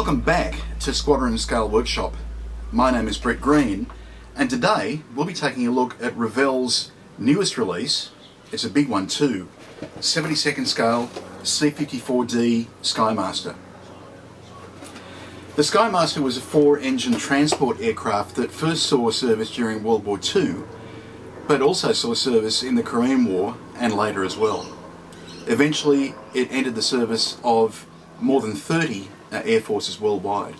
Welcome back to Squadron Scaleworkshop. My name is Brett Green, and today we'll be taking a look at Revell's newest release. It's a big one too, 72nd scale C-54 Skymaster. The Skymaster was a four-engine transport aircraft that first saw service during World War II, but also saw service in the Korean War and later as well. Eventually it entered the service of more than 30 air forces worldwide.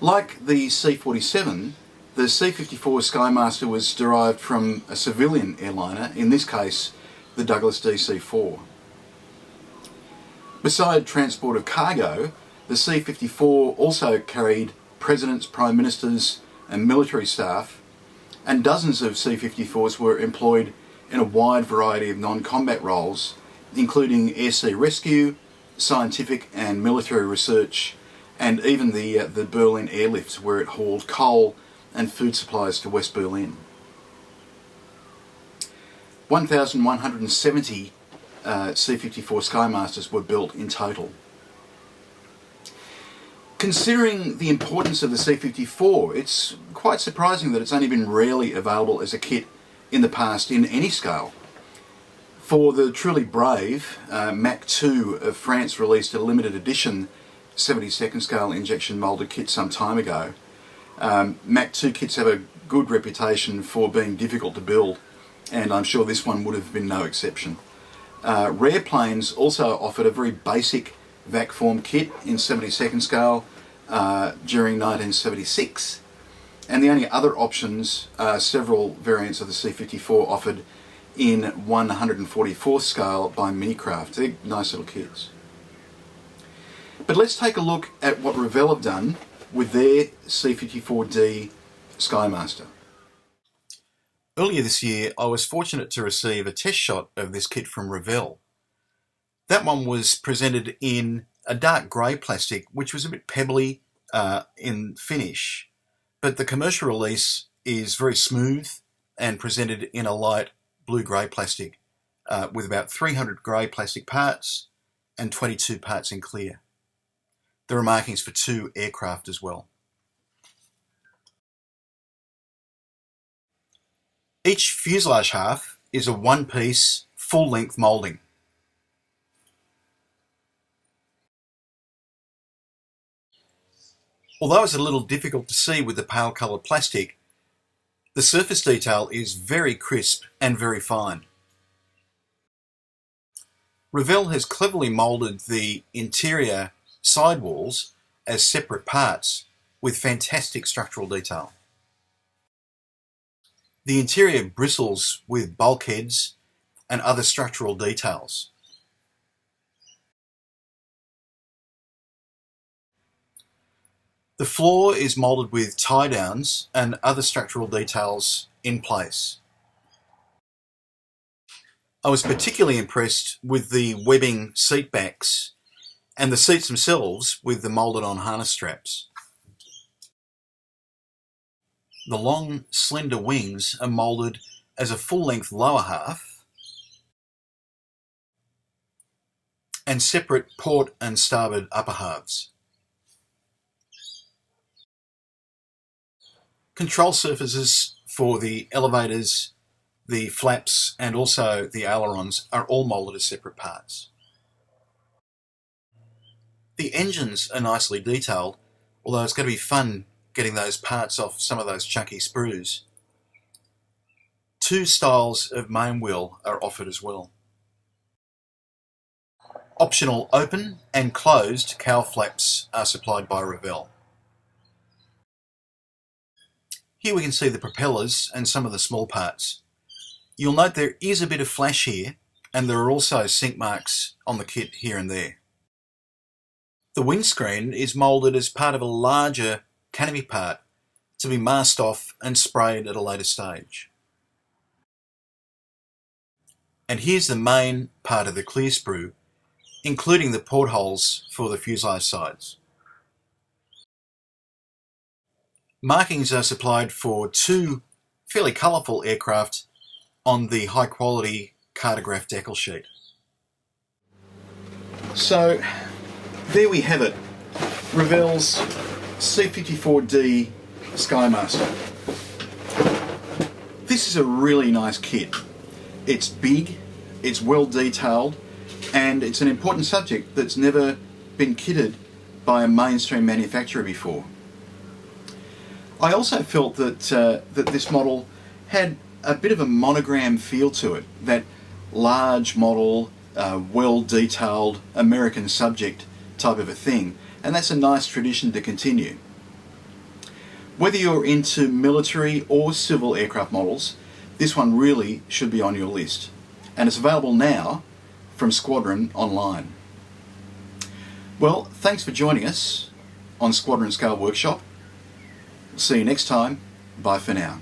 Like the C-47, the C-54 Skymaster was derived from a civilian airliner, in this case the Douglas DC-4. Beside transport of cargo, the C-54 also carried presidents, prime ministers and military staff, and dozens of C-54s were employed in a wide variety of non-combat roles, including air-sea rescue, scientific and military research, and even the Berlin airlift, where it hauled coal and food supplies to West Berlin. 1,170 C-54 Skymasters were built in total. Considering the importance of the C-54, it's quite surprising that it's only been rarely available as a kit in the past in any scale. For the truly brave, Mac 2 of France released a limited edition 72nd scale injection moulded kit some time ago. Mac 2 kits have a good reputation for being difficult to build, and I'm sure this one would have been no exception. Rare Planes also offered a very basic vac form kit in 72nd scale during 1976, and the only other options are several variants of the C-54 offered in 144th scale by Minicraft. They're nice little kits. But let's take a look at what Revell have done with their C-54 Skymaster. Earlier this year I was fortunate to receive a test shot of this kit from Revell. That one was presented in a dark grey plastic, which was a bit pebbly in finish, but the commercial release is very smooth and presented in a light blue-grey plastic with about 300 grey plastic parts and 22 parts in clear. There are markings for 2 aircraft as well. Each fuselage half is a one-piece, full-length moulding. Although it's a little difficult to see with the pale coloured plastic, the surface detail is very crisp and very fine. Revell has cleverly moulded the interior sidewalls as separate parts with fantastic structural detail. The interior bristles with bulkheads and other structural details. The floor is moulded with tie-downs and other structural details in place. I was particularly impressed with the webbing seat backs and the seats themselves with the moulded-on harness straps. The long, slender wings are moulded as a full-length lower half and separate port and starboard upper halves. Control surfaces for the elevators, the flaps and also the ailerons are all moulded as separate parts. The engines are nicely detailed, although it's going to be fun getting those parts off some of those chunky sprues. 2 styles of main wheel are offered as well. Optional open and closed cowl flaps are supplied by Revell. Here we can see the propellers and some of the small parts. You'll note there is a bit of flash here, and there are also sink marks on the kit here and there. The windscreen is moulded as part of a larger canopy part to be masked off and sprayed at a later stage. And here's the main part of the clear sprue, including the portholes for the fuselage sides. Markings are supplied for 2 fairly colourful aircraft on the high quality cartograph decal sheet. So there we have it. Revell's C-54 Skymaster. This is a really nice kit. It's big, it's well detailed, and it's an important subject that's never been kitted by a mainstream manufacturer before. I also felt that that this model had a bit of a monogram feel to it, that large model, well detailed American subject type of a thing, and that's a nice tradition to continue. Whether you're into military or civil aircraft models, this one really should be on your list, and it's available now from Squadron online. Well, thanks for joining us on Squadron Scale Workshop. See you next time. Bye for now.